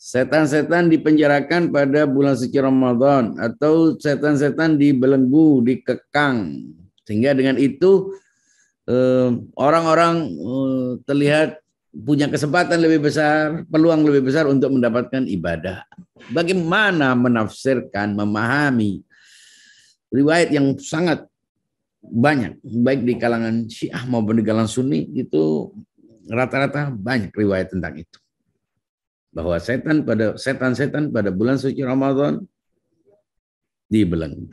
setan-setan dipenjarakan pada bulan suci Ramadan atau setan-setan dibelenggu, dikekang. Sehingga dengan itu orang-orang terlihat punya kesempatan lebih besar, peluang lebih besar untuk mendapatkan ibadah. Bagaimana menafsirkan, memahami riwayat yang sangat banyak, baik di kalangan Syiah maupun di kalangan Sunni, itu rata-rata banyak riwayat tentang itu. Bahwa setan-setan pada bulan suci Ramadan dibelenggu.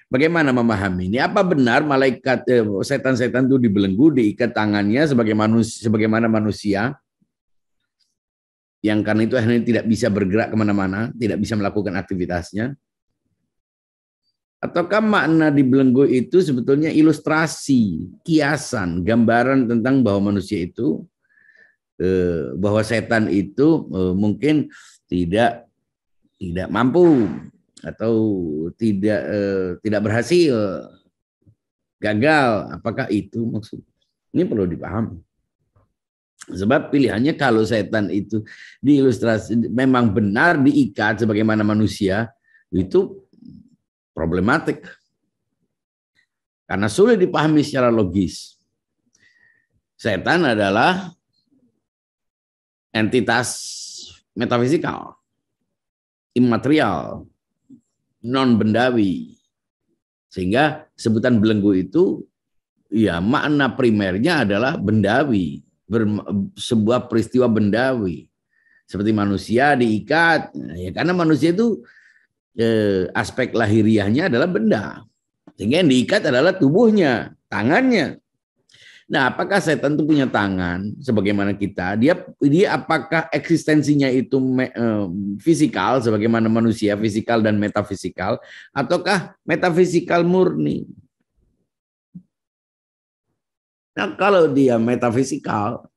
Bagaimana memahami ini? Apa benar malaikat setan-setan itu dibelenggu, diikat tangannya sebagaimana manusia yang karena itu akhirnya tidak bisa bergerak kemana-mana, tidak bisa melakukan aktivitasnya? Ataukah makna dibelenggu itu sebetulnya ilustrasi, kiasan, gambaran tentang bahwa manusia itu, bahwa setan itu mungkin tidak mampu atau tidak berhasil, gagal? Apakah itu maksud? Ini perlu dipahami. Sebab pilihannya kalau setan itu diilustrasi memang benar diikat sebagaimana manusia, itu problematik. Karena sulit dipahami secara logis. Setan adalah entitas metafisikal, imaterial, non-bendawi. Sehingga sebutan belenggu itu ya makna primernya adalah bendawi, sebuah peristiwa bendawi. Seperti manusia diikat, ya karena manusia itu aspek lahiriahnya adalah benda. Sehingga yang diikat adalah tubuhnya, tangannya. Nah, apakah setan itu punya tangan sebagaimana kita? Dia apakah eksistensinya itu fisikal sebagaimana manusia, fisikal dan metafisikal, ataukah metafisikal murni? Nah, kalau dia metafisikal,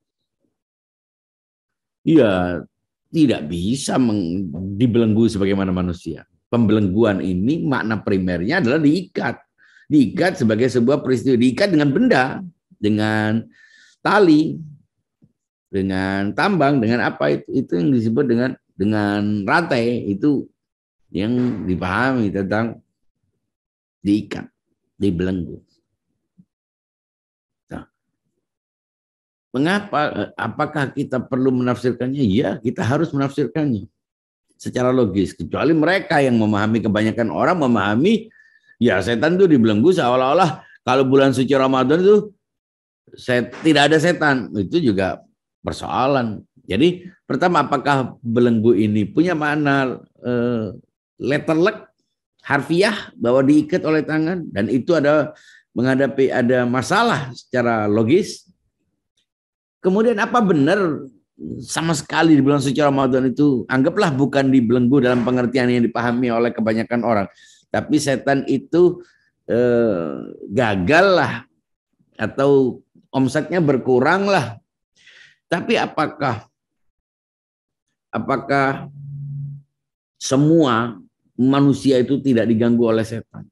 ya tidak bisa dibelenggu sebagaimana manusia. Pembelengguan ini makna primernya adalah diikat. Diikat sebagai sebuah peristiwa, diikat dengan benda, dengan tali, dengan tambang, dengan apa itu yang disebut dengan rantai, itu yang dipahami tentang diikat, dibelenggu. Nah, mengapa? Apakah kita perlu menafsirkannya? Ya, kita harus menafsirkannya secara logis. Kecuali mereka yang memahami, kebanyakan orang memahami ya setan itu dibelenggu seolah-olah kalau bulan suci Ramadan itu tidak ada setan. Itu juga persoalan. Jadi pertama, apakah belenggu ini punya makna letterlek, harfiah, bahwa diikat oleh tangan dan itu ada masalah secara logis? Kemudian apa benar sama sekali di bulan suci Ramadan itu, anggaplah bukan dibelenggu dalam pengertian yang dipahami oleh kebanyakan orang, tapi setan itu gagal lah atau omsetnya berkurang lah. Tapi apakah semua manusia itu tidak diganggu oleh setan?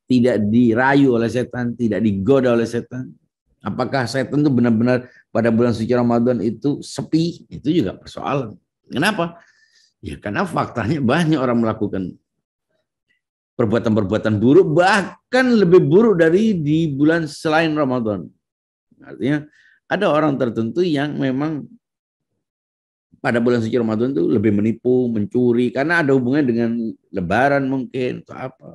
Tidak dirayu oleh setan, tidak digoda oleh setan? Apakah setan itu benar-benar pada bulan suci Ramadan itu sepi? Itu juga persoalan. Kenapa? Ya karena faktanya banyak orang melakukan perbuatan-perbuatan buruk, bahkan lebih buruk dari di bulan selain Ramadan. Artinya ada orang tertentu yang memang pada bulan suci Ramadan itu lebih menipu, mencuri, karena ada hubungannya dengan Lebaran mungkin atau apa.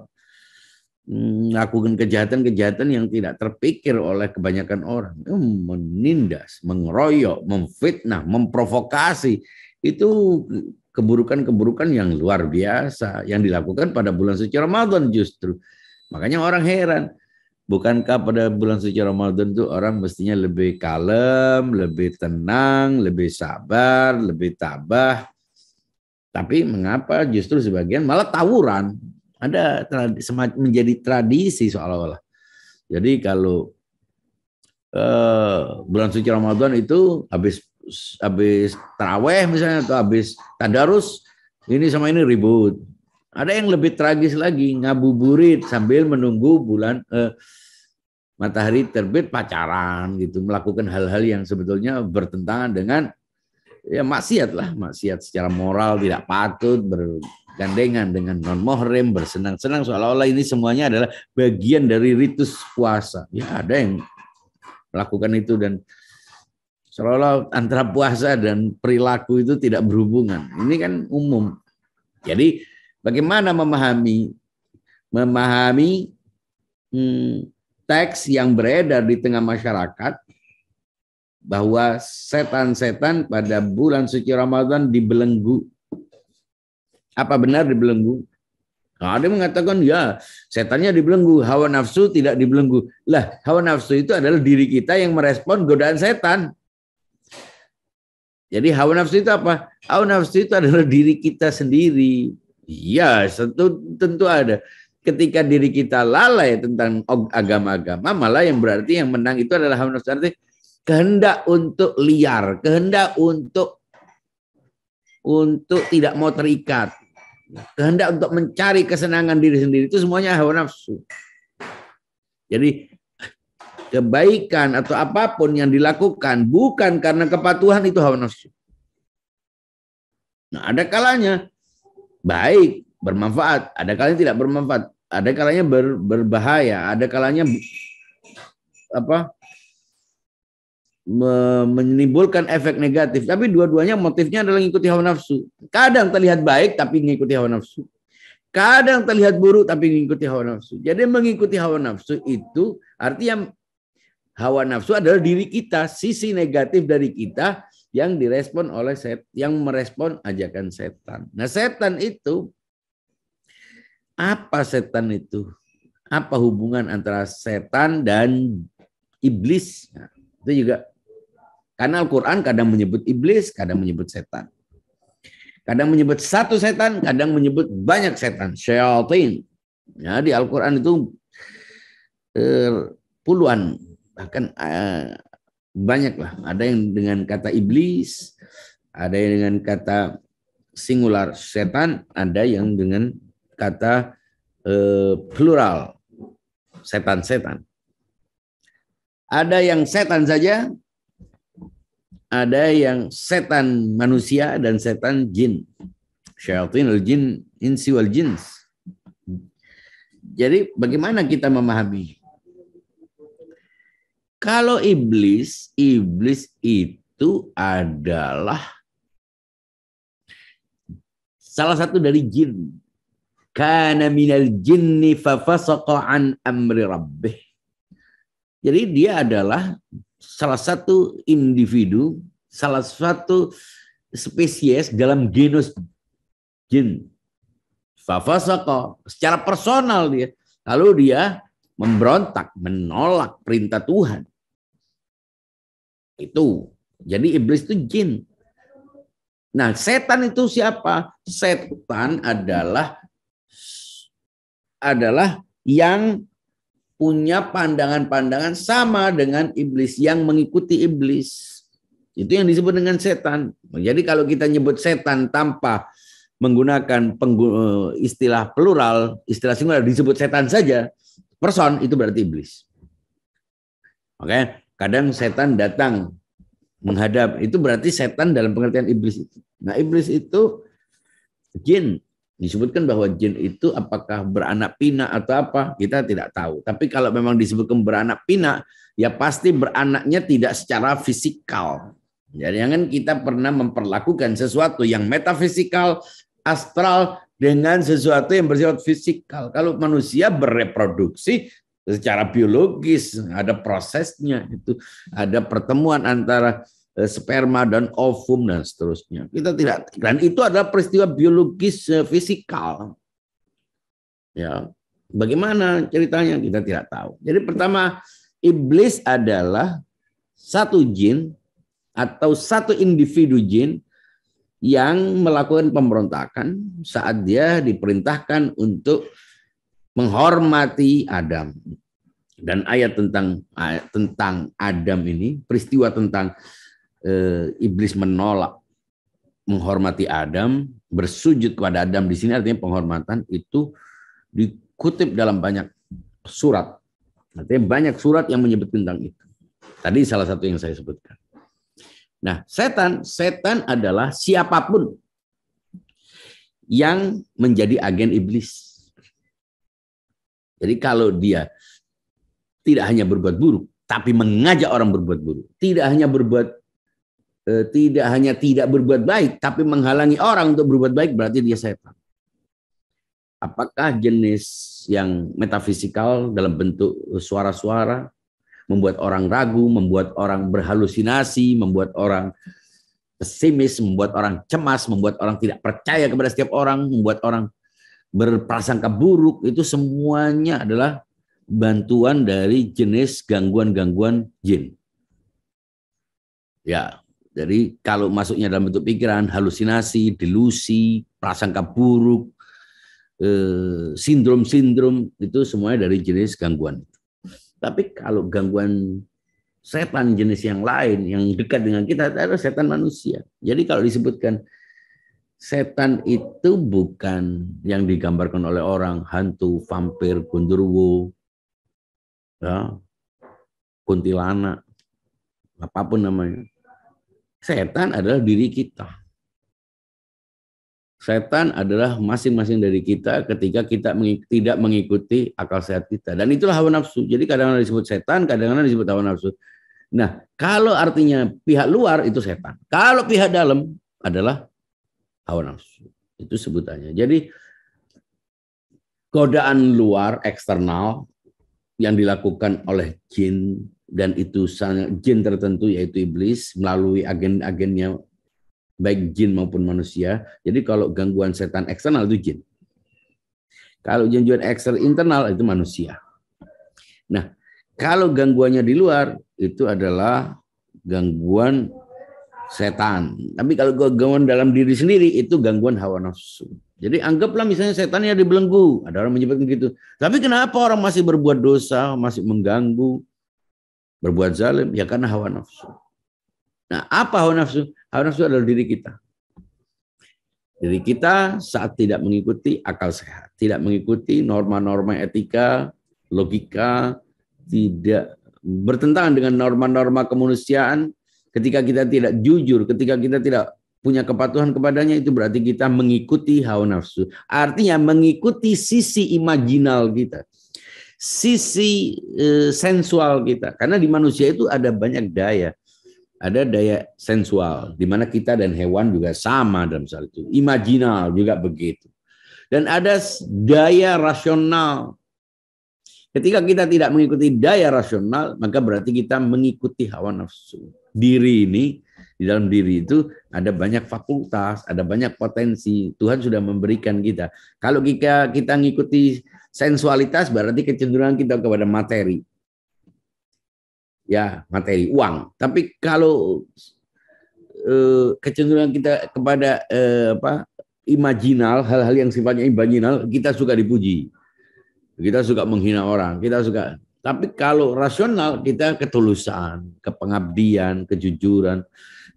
Melakukan kejahatan-kejahatan yang tidak terpikir oleh kebanyakan orang. Menindas, mengeroyok, memfitnah, memprovokasi. Itu keburukan-keburukan yang luar biasa yang dilakukan pada bulan suci Ramadan justru. Makanya orang heran, bukankah pada bulan suci Ramadan itu orang mestinya lebih kalem, lebih tenang, lebih sabar, lebih tabah? Tapi mengapa justru sebagian malah tawuran? Ada menjadi tradisi seolah-olah. Jadi kalau bulan suci Ramadan itu habis taraweh misalnya atau habis tadarus, ini sama ini ribut. Ada yang lebih tragis lagi, ngabuburit sambil menunggu bulan matahari terbit, pacaran gitu, melakukan hal-hal yang sebetulnya bertentangan dengan Ya maksiat lah, maksiat secara moral, tidak patut bergandengan dengan non muhrim, bersenang-senang seolah-olah ini semuanya adalah bagian dari ritus puasa. Ya ada yang melakukan itu dan seolah-olah antara puasa dan perilaku itu tidak berhubungan. Ini kan umum. Jadi bagaimana memahami teks yang beredar di tengah masyarakat bahwa setan-setan pada bulan suci Ramadan dibelenggu. Apa benar dibelenggu? Nah, ada yang mengatakan ya setannya dibelenggu, hawa nafsu tidak dibelenggu. Lah, hawa nafsu itu adalah diri kita yang merespon godaan setan. Jadi hawa nafsu itu apa? Hawa nafsu itu adalah diri kita sendiri. Iya, tentu ada. Ketika diri kita lalai tentang agama-agama, malah yang berarti yang menang itu adalah hawa nafsu. Artinya kehendak untuk liar, kehendak untuk tidak mau terikat, kehendak untuk mencari kesenangan diri sendiri, itu semuanya hawa nafsu. Jadi kebaikan atau apapun yang dilakukan bukan karena kepatuhan, itu hawa nafsu. Nah, ada kalanya baik, bermanfaat, ada kalanya tidak bermanfaat, ada kalanya berbahaya, ada kalanya menimbulkan efek negatif, tapi dua-duanya motifnya adalah mengikuti hawa nafsu. Kadang terlihat baik tapi mengikuti hawa nafsu, kadang terlihat buruk tapi mengikuti hawa nafsu. Jadi mengikuti hawa nafsu itu artinya hawa nafsu adalah diri kita, sisi negatif dari kita yang direspon oleh yang merespon ajakan setan. Nah, setan itu apa? Setan itu apa hubungan antara setan dan iblis? Nah, itu juga karena Al-Quran kadang menyebut iblis, kadang menyebut setan. Kadang menyebut satu setan, kadang menyebut banyak setan, syaitan. Ya, di Al-Quran itu puluhan, bahkan banyak lah. Ada yang dengan kata iblis, ada yang dengan kata singular setan, ada yang dengan kata plural setan-setan. Ada yang setan saja, ada yang setan manusia dan setan jin. Syayatinul jin insi wal jins. Jadi bagaimana kita memahami? Kalau iblis itu adalah salah satu dari jin. Kana minal jinni fafasaqa an amri rabbih. Jadi dia adalah salah satu individu, salah satu spesies dalam genus jin. Fafasaqa, secara personal dia. Lalu dia memberontak, menolak perintah Tuhan. Itu. Jadi iblis itu jin. Nah, setan itu siapa? Setan adalah yang punya pandangan-pandangan sama dengan iblis, yang mengikuti iblis. Itu yang disebut dengan setan. Jadi kalau kita nyebut setan tanpa menggunakan istilah plural, istilah singular, disebut setan saja, person, itu berarti iblis. Oke, kadang setan datang menghadap, itu berarti setan dalam pengertian iblis itu. Nah, iblis itu jin. Disebutkan bahwa jin itu apakah beranak pinak atau apa, kita tidak tahu. Tapi kalau memang disebutkan beranak pinak, ya pasti beranaknya tidak secara fisikal. Jadi jangan kita pernah memperlakukan sesuatu yang metafisikal, astral, dengan sesuatu yang bersifat fisikal. Kalau manusia bereproduksi secara biologis, ada prosesnya, itu ada pertemuan antara sperma dan ovum dan seterusnya. Kita tidak, dan itu adalah peristiwa biologis fisikal. Ya, bagaimana ceritanya kita tidak tahu. Jadi pertama, iblis adalah satu jin atau satu individu jin yang melakukan pemberontakan saat dia diperintahkan untuk menghormati Adam. Dan ayat tentang Adam ini, peristiwa tentang iblis menolak menghormati Adam, bersujud kepada Adam di sini artinya penghormatan, itu dikutip dalam banyak surat. Artinya banyak surat yang menyebut tentang itu. Tadi salah satu yang saya sebutkan. Nah, setan adalah siapapun yang menjadi agen iblis. Jadi kalau dia tidak hanya berbuat buruk, tapi mengajak orang berbuat buruk, tidak hanya tidak berbuat baik, tapi menghalangi orang untuk berbuat baik, berarti dia setan. Apakah jenis yang metafisikal dalam bentuk suara-suara membuat orang ragu, membuat orang berhalusinasi, membuat orang pesimis, membuat orang cemas, membuat orang tidak percaya kepada setiap orang, membuat orang berprasangka buruk, itu semuanya adalah bantuan dari jenis gangguan-gangguan jin. Ya, jadi kalau masuknya dalam bentuk pikiran, halusinasi, delusi, prasangka buruk, sindrom-sindrom, itu semuanya dari jenis gangguan. Tapi kalau gangguan setan jenis yang lain yang dekat dengan kita adalah setan manusia. Jadi kalau disebutkan setan itu bukan yang digambarkan oleh orang, hantu, vampir, gundurwo, ya, kuntilanak, apapun namanya. Setan adalah diri kita. Setan adalah masing-masing dari kita ketika kita tidak mengikuti akal sehat kita. Dan itulah hawa nafsu. Jadi kadang-kadang disebut setan, kadang-kadang disebut hawa nafsu. Nah, kalau artinya pihak luar itu setan. Kalau pihak dalam adalah hawa nafsu. Itu sebutannya. Jadi godaan luar, eksternal, yang dilakukan oleh jin, dan itu jin tertentu yaitu iblis melalui agen-agennya, baik jin maupun manusia. Jadi kalau gangguan setan eksternal itu jin. Kalau gangguan eksternal internal itu manusia. Nah, kalau gangguannya di luar itu adalah gangguan setan. Tapi kalau gangguan dalam diri sendiri itu gangguan hawa nafsu. Jadi anggaplah misalnya setannya dibelenggu. Ada orang menyebutkan gitu. Tapi kenapa orang masih berbuat dosa, masih mengganggu, berbuat zalim? Ya karena hawa nafsu. Nah, apa hawa nafsu? Hawa nafsu adalah diri kita. Diri kita saat tidak mengikuti akal sehat, tidak mengikuti norma-norma etika, logika, tidak bertentangan dengan norma-norma kemanusiaan, ketika kita tidak jujur, ketika kita tidak punya kepatuhan kepadanya, itu berarti kita mengikuti hawa nafsu. Artinya mengikuti sisi imajinal kita, sisi sensual kita. Karena di manusia itu ada banyak daya. Ada daya sensual, di mana kita dan hewan juga sama dalam soal itu. Imajinal juga begitu. Dan ada daya rasional. Ketika kita tidak mengikuti daya rasional, maka berarti kita mengikuti hawa nafsu. Diri ini, di dalam diri itu ada banyak fakultas, ada banyak potensi. Tuhan sudah memberikan kita. Kalau kita mengikuti sensualitas, berarti kecenderungan kita kepada materi. Ya, materi, uang. Tapi kalau kecenderungan kita kepada imajinal, hal-hal yang sifatnya imajinal, kita suka dipuji. Kita suka menghina orang, kita suka. Tapi kalau rasional, kita ketulusan, kepengabdian, kejujuran.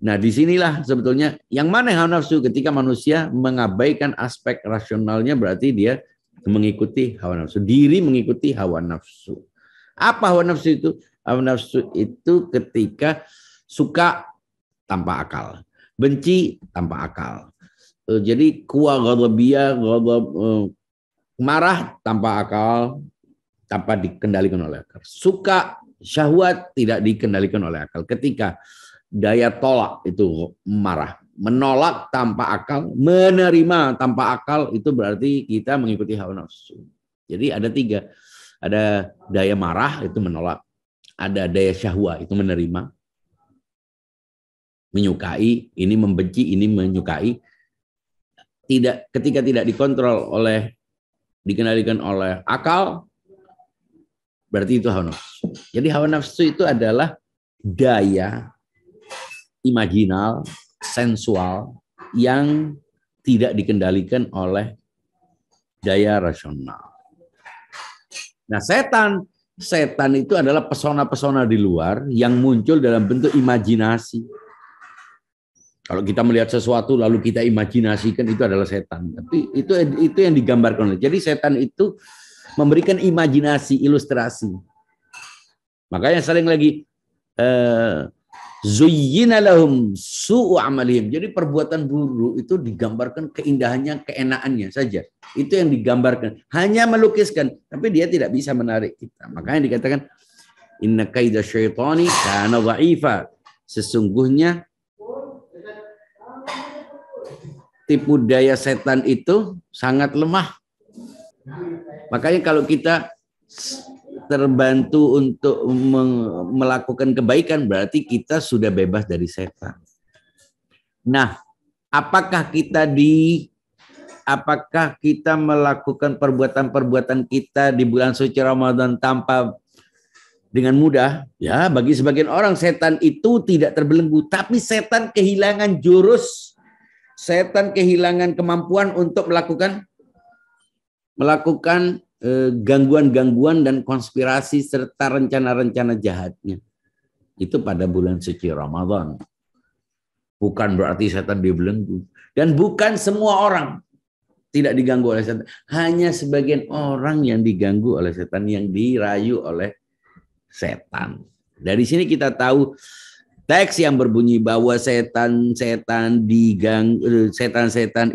Nah, disinilah sebetulnya yang mana hawa nafsu. Ketika manusia mengabaikan aspek rasionalnya, berarti dia mengikuti hawa nafsu. Diri mengikuti hawa nafsu. Apa hawa nafsu itu? Hawa nafsu itu ketika suka tanpa akal, benci tanpa akal. Jadi kuwa ghadabiyah, marah tanpa akal, tanpa dikendalikan oleh akal. Suka syahwat tidak dikendalikan oleh akal. Ketika daya tolak itu marah, menolak tanpa akal, menerima tanpa akal, itu berarti kita mengikuti hawa nafsu. Jadi ada tiga. Ada daya marah, itu menolak. Ada daya syahwat, itu menerima. Menyukai, ini membenci, ini menyukai. Ketika tidak dikontrol dikendalikan oleh akal, berarti itu hawa nafsu. Jadi hawa nafsu itu adalah daya imajinal, sensual, yang tidak dikendalikan oleh daya rasional. Nah, setan itu adalah pesona-pesona di luar yang muncul dalam bentuk imajinasi. Kalau kita melihat sesuatu lalu kita imajinasikan, itu adalah setan. Tapi itu yang digambarkan. Jadi setan itu memberikan imajinasi, ilustrasi. Makanya sering lagi Zuyyina lahum su'u amalihim. Jadi perbuatan buruk itu digambarkan keindahannya, keenakannya saja. Itu yang digambarkan. Hanya melukiskan, tapi dia tidak bisa menarik kita. Makanya dikatakan inna kaida syaitani kana dha'ifa. Sesungguhnya tipu daya setan itu sangat lemah. Makanya kalau kita terbantu untuk melakukan kebaikan, berarti kita sudah bebas dari setan. Nah, apakah kita melakukan perbuatan-perbuatan kita di bulan suci Ramadan tanpa dengan mudah? Ya, bagi sebagian orang setan itu tidak terbelenggu, tapi setan kehilangan jurus, setan kehilangan kemampuan untuk melakukan gangguan-gangguan dan konspirasi serta rencana-rencana jahatnya. Itu pada bulan suci Ramadan. Bukan berarti setan dibelenggu. Dan bukan semua orang tidak diganggu oleh setan. Hanya sebagian orang yang diganggu oleh setan, yang dirayu oleh setan. Dari sini kita tahu teks yang berbunyi bahwa setan-setan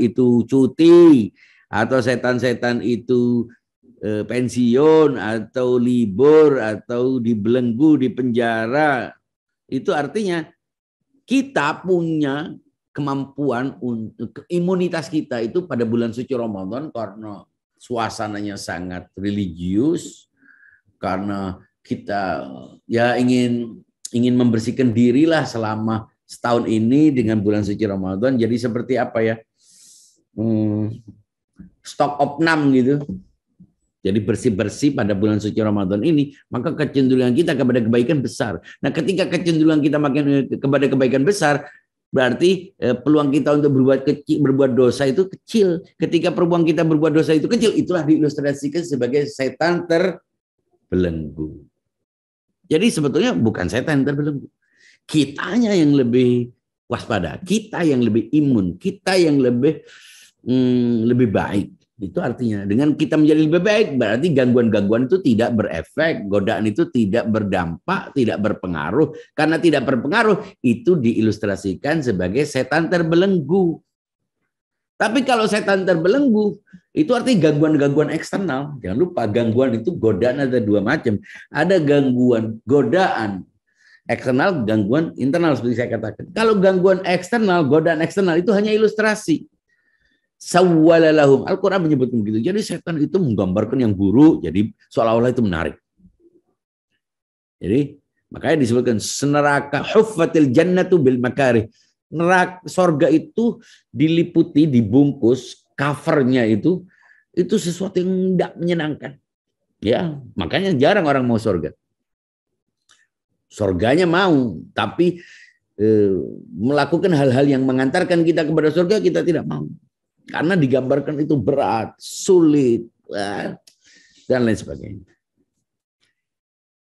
itu cuti, atau setan-setan itu pensiun atau libur atau dibelenggu di penjara. Itu artinya kita punya kemampuan untuk imunitas kita itu pada bulan suci Ramadan, karena suasananya sangat religius, karena kita ya ingin membersihkan dirilah selama setahun ini dengan bulan suci Ramadan. Jadi seperti apa ya? Stok opnam gitu. Jadi bersih-bersih pada bulan suci Ramadan ini, maka kecenderungan kita kepada kebaikan besar. Nah, ketika kecenderungan kita makin kepada kebaikan besar, berarti peluang kita untuk berbuat dosa itu kecil. Ketika peluang kita berbuat dosa itu kecil, itulah diilustrasikan sebagai setan terbelenggu. Jadi sebetulnya bukan setan yang terbelenggu. Kitanya yang lebih waspada, kita yang lebih imun, kita yang lebih baik. Itu artinya dengan kita menjadi lebih baik, berarti gangguan-gangguan itu tidak berefek, godaan itu tidak berdampak, tidak berpengaruh. Karena tidak berpengaruh, itu diilustrasikan sebagai setan terbelenggu. Tapi kalau setan terbelenggu, itu artinya gangguan-gangguan eksternal. Jangan lupa, gangguan itu godaan ada dua macam. Ada gangguan godaan eksternal, gangguan internal seperti saya katakan. Kalau gangguan eksternal, godaan eksternal itu hanya ilustrasi. Sawwalalahum. Al-Quran menyebutkan begitu. Jadi setan itu menggambarkan yang buruk, jadi seolah-olah itu menarik. Jadi makanya disebutkan neraka huffatil jannatu bil makarih. Neraka sorga itu diliputi, dibungkus, covernya itu sesuatu yang tidak menyenangkan. Ya, makanya jarang orang mau sorga. Sorganya mau, tapi melakukan hal-hal yang mengantarkan kita kepada sorga kita tidak mau. Karena digambarkan itu berat, sulit, dan lain sebagainya.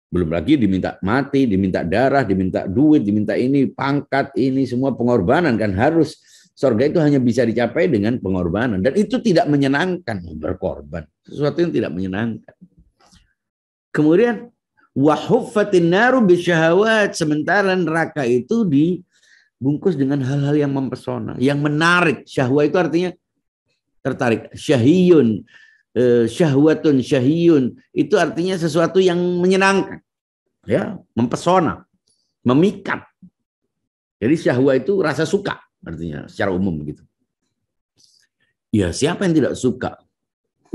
Belum lagi diminta mati, diminta darah, diminta duit, diminta ini, pangkat, ini semua pengorbanan kan harus. Surga itu hanya bisa dicapai dengan pengorbanan. Dan itu tidak menyenangkan, berkorban. Sesuatu yang tidak menyenangkan. Kemudian, wahuffatin naru bisyahawat. Sementara neraka itu dibungkus dengan hal-hal yang mempesona, yang menarik. Syahwa itu artinya tertarik. Syahiyun, syahwatun, syahiyun itu artinya sesuatu yang menyenangkan, ya, mempesona, memikat. Jadi syahwa itu rasa suka artinya secara umum begitu. Ya, siapa yang tidak suka?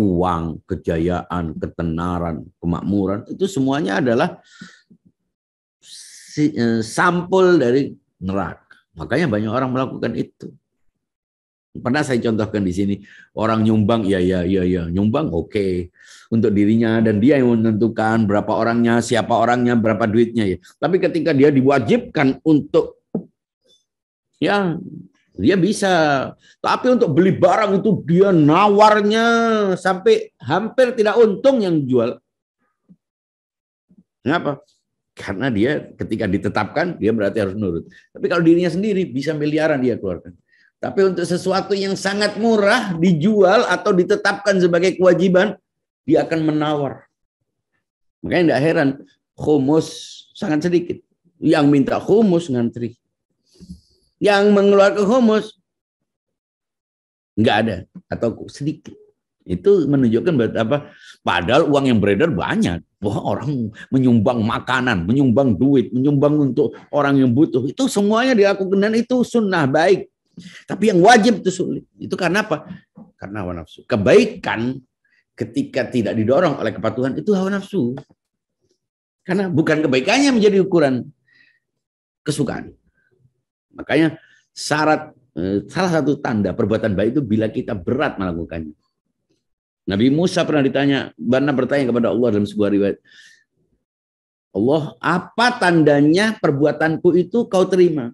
Uang, kejayaan, ketenaran, kemakmuran itu semuanya adalah sampul dari neraka. Makanya banyak orang melakukan itu. Pernah saya contohkan di sini, orang nyumbang, ya, nyumbang oke. Untuk dirinya, dan dia yang menentukan berapa orangnya, siapa orangnya, berapa duitnya. Ya. Tapi ketika dia diwajibkan untuk, ya dia bisa. Tapi untuk beli barang itu dia nawarnya sampai hampir tidak untung yang jual. Kenapa? Karena dia ketika ditetapkan, dia berarti harus nurut. Tapi kalau dirinya sendiri, bisa miliaran dia keluarkan. Tapi untuk sesuatu yang sangat murah dijual atau ditetapkan sebagai kewajiban, dia akan menawar. Makanya tidak heran, khumus sangat sedikit. Yang minta humus ngantri. Yang mengeluarkan humus nggak ada atau sedikit. Itu menunjukkan apa? Padahal uang yang beredar banyak. Wah, orang menyumbang makanan, menyumbang duit, menyumbang untuk orang yang butuh. Itu semuanya dilakukan dan itu sunnah baik. Tapi yang wajib itu sulit. Itu karena apa? Karena hawa nafsu. Kebaikan ketika tidak didorong oleh kepatuhan itu hawa nafsu. Karena bukan kebaikannya menjadi ukuran kesukaan. Makanya salah satu tanda perbuatan baik itu bila kita berat melakukannya. Nabi Musa pernah bertanya kepada Allah dalam sebuah riwayat. Allah, apa tandanya perbuatanku itu kau terima?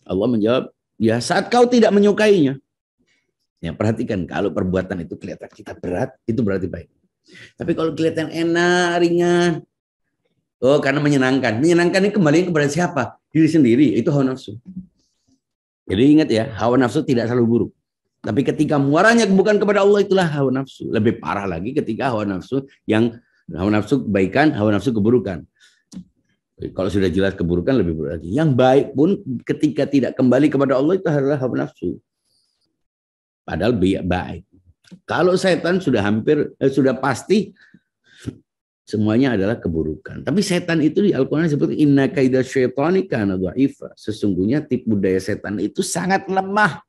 Allah menjawab, ya saat kau tidak menyukainya. Ya, perhatikan, kalau perbuatan itu kelihatan kita berat, itu berarti baik. Tapi kalau kelihatan enak, ringan, oh karena menyenangkan. Menyenangkan ini kembali kepada siapa? Diri sendiri, itu hawa nafsu. Jadi ingat ya, hawa nafsu tidak selalu buruk. Tapi ketika muaranya bukan kepada Allah, itulah hawa nafsu. Lebih parah lagi ketika hawa nafsu kebaikan, hawa nafsu keburukan. Kalau sudah jelas keburukan lebih buruk lagi. Yang baik pun ketika tidak kembali kepada Allah itu adalah hawa nafsu. Padahal baik. Kalau setan sudah sudah pasti semuanya adalah keburukan. Tapi setan itu di Al-Quran disebut inna kaida syaitani kana dha'ifa. Sesungguhnya tipu daya setan itu sangat lemah.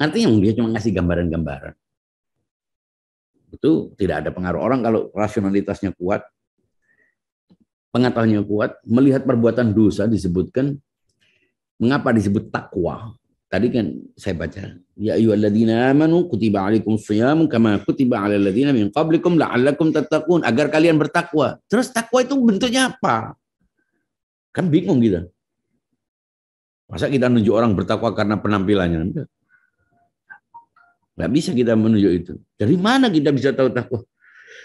Artinya dia cuma ngasih gambaran-gambaran. Itu tidak ada pengaruh. Orang kalau rasionalitasnya kuat, pengetahuannya kuat, melihat perbuatan dosa disebutkan, mengapa disebut takwa? Tadi kan saya baca, ya ayyuhalladzina amanu kutiba alaikumus shiyam kama kutiba alal ladzina min qablikum la'allakum tattaqun, agar kalian bertakwa. Terus takwa itu bentuknya apa? Kan bingung kita. Masa kita nunjuk orang bertakwa karena penampilannya? Enggak. Nggak bisa kita menunjuk itu. Dari mana kita bisa tahu takwa?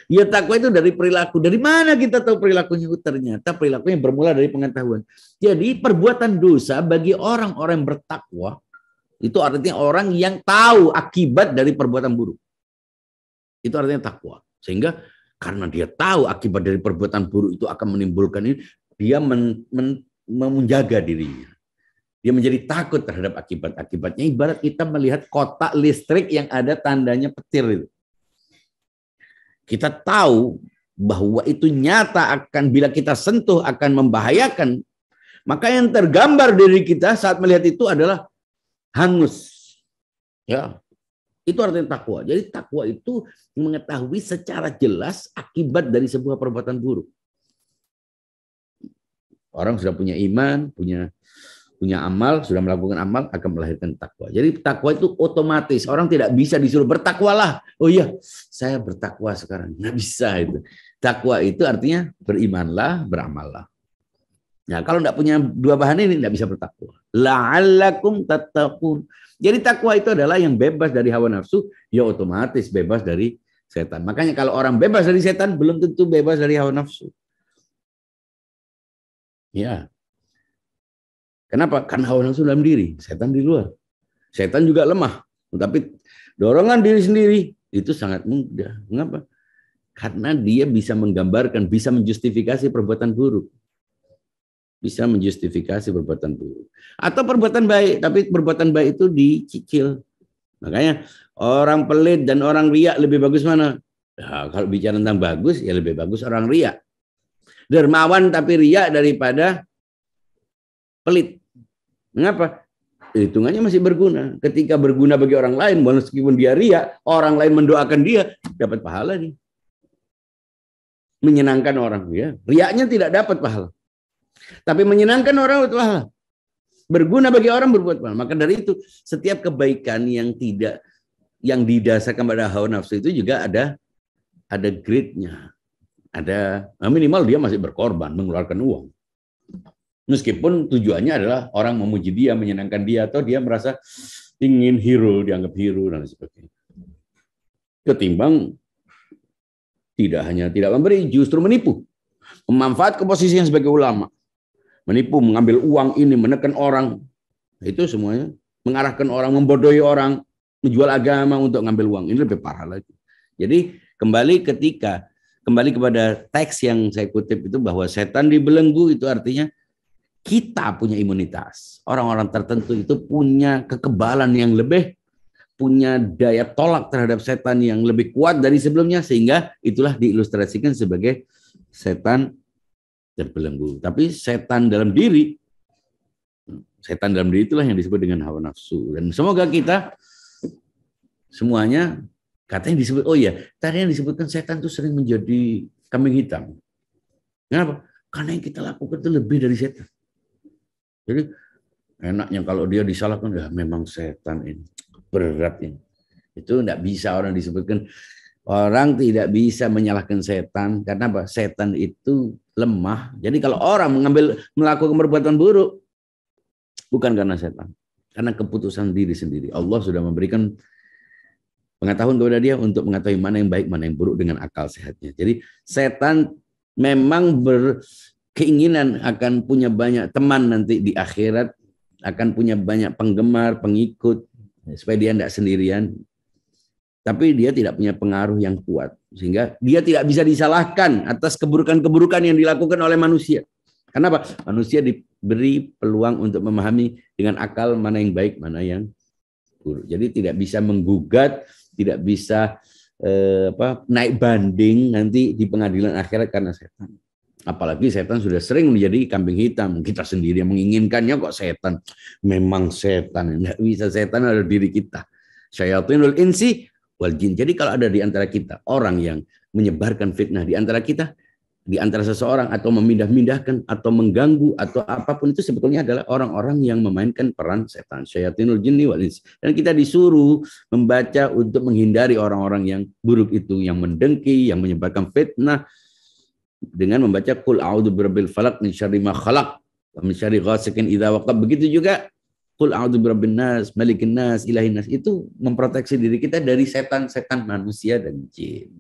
Ya takwa itu dari perilaku. Dari mana kita tahu perilakunya? Ternyata perilakunya bermula dari pengetahuan. Jadi perbuatan dosa bagi orang-orang yang bertakwa itu artinya orang yang tahu akibat dari perbuatan buruk. Itu artinya takwa. Sehingga karena dia tahu akibat dari perbuatan buruk itu akan menimbulkan ini, dia menjaga dirinya. Dia menjadi takut terhadap akibat-akibatnya. Ibarat kita melihat kotak listrik yang ada tandanya petir itu. Kita tahu bahwa itu nyata akan bila kita sentuh akan membahayakan. Maka yang tergambar diri kita saat melihat itu adalah hangus. Ya, itu artinya takwa. Jadi takwa itu mengetahui secara jelas akibat dari sebuah perbuatan buruk. Orang sudah punya iman, punya amal, sudah melakukan amal, akan melahirkan takwa. Jadi takwa itu otomatis. Orang tidak bisa disuruh bertakwalah. Oh iya, saya bertakwa sekarang. Nggak bisa itu. Takwa itu artinya berimanlah, beramallah. Nah, kalau nggak punya dua bahan ini, nggak bisa bertakwa. La'allakum tattaqun. Jadi takwa itu adalah yang bebas dari hawa nafsu, ya otomatis bebas dari setan. Makanya kalau orang bebas dari setan, belum tentu bebas dari hawa nafsu. Ya. Kenapa? Karena hawa nafsu dalam diri, setan di luar. Setan juga lemah, tapi dorongan diri sendiri itu sangat mudah. Mengapa? Karena dia bisa menggambarkan, bisa menjustifikasi perbuatan buruk. Bisa menjustifikasi perbuatan buruk. Atau perbuatan baik, tapi perbuatan baik itu dicicil. Makanya orang pelit dan orang riak lebih bagus mana? Nah, kalau bicara tentang bagus, ya lebih bagus orang riak. Dermawan tapi riak daripada pelit. Mengapa? Hitungannya masih berguna. Ketika berguna bagi orang lain, meskipun dia riak, orang lain mendoakan dia, dapat pahala nih. Menyenangkan orang. Ya. Riaknya tidak dapat pahala. Tapi menyenangkan orang dapat pahala. Berguna bagi orang berbuat pahala. Maka dari itu, setiap kebaikan yang didasarkan pada hawa nafsu itu juga ada grade-nya. Ada minimal dia masih berkorban, mengeluarkan uang. Meskipun tujuannya adalah orang memuji dia, menyenangkan dia, atau dia merasa ingin hero, dianggap hero, dan sebagainya. Ketimbang tidak memberi, justru menipu. Memanfaatkan posisinya sebagai ulama. Menipu, mengambil uang ini, menekan orang. Itu semuanya. Mengarahkan orang, membodohi orang, menjual agama untuk ngambil uang. Ini lebih parah lagi. Jadi kembali ketika kembali kepada teks yang saya kutip itu, bahwa setan dibelenggu itu artinya kita punya imunitas. Orang-orang tertentu itu punya kekebalan yang lebih, punya daya tolak terhadap setan yang lebih kuat dari sebelumnya, sehingga itulah diilustrasikan sebagai setan terbelenggu. Tapi setan dalam diri itulah yang disebut dengan hawa nafsu. Dan semoga kita semuanya, katanya disebut, oh iya, tadi yang disebutkan setan itu sering menjadi kambing hitam. Kenapa? Karena yang kita lakukan itu lebih dari setan. Jadi enaknya kalau dia disalahkan, ya memang setan ini, berat ini. Itu tidak bisa orang disebutkan. Orang tidak bisa menyalahkan setan. Karena apa? Setan itu lemah. Jadi kalau orang melakukan perbuatan buruk, bukan karena setan. Karena keputusan diri sendiri. Allah sudah memberikan pengetahuan kepada dia untuk mengetahui mana yang baik, mana yang buruk dengan akal sehatnya. Jadi setan memang berkeinginan akan punya banyak teman nanti di akhirat, akan punya banyak penggemar, pengikut, supaya dia tidak sendirian. Tapi dia tidak punya pengaruh yang kuat, sehingga dia tidak bisa disalahkan atas keburukan-keburukan yang dilakukan oleh manusia. Kenapa? Manusia diberi peluang untuk memahami dengan akal mana yang baik, mana yang buruk. Jadi tidak bisa menggugat, tidak bisa naik banding nanti di pengadilan akhirat karena setan. Apalagi setan sudah sering menjadi kambing hitam. Kita sendiri yang menginginkannya kok setan. Memang setan. Tidak bisa, setan adalah diri kita. Syayatinul insi wal jin. Jadi kalau ada di antara kita orang yang menyebarkan fitnah di antara kita, di antara seseorang, atau memindah-mindahkan, atau mengganggu, atau apapun, itu sebetulnya adalah orang-orang yang memainkan peran setan. Syayatinul jinni wal insi. Dan kita disuruh membaca untuk menghindari orang-orang yang buruk itu, yang mendengki, yang menyebarkan fitnah, dengan membaca qul a'udzu birabbil falaq min syarri ma khalaq wa min syarri ghasiqin idza waqab. Begitu juga qul a'udzu birabbin nas malikin nas ilahin nas, itu memproteksi diri kita dari setan-setan manusia dan jin.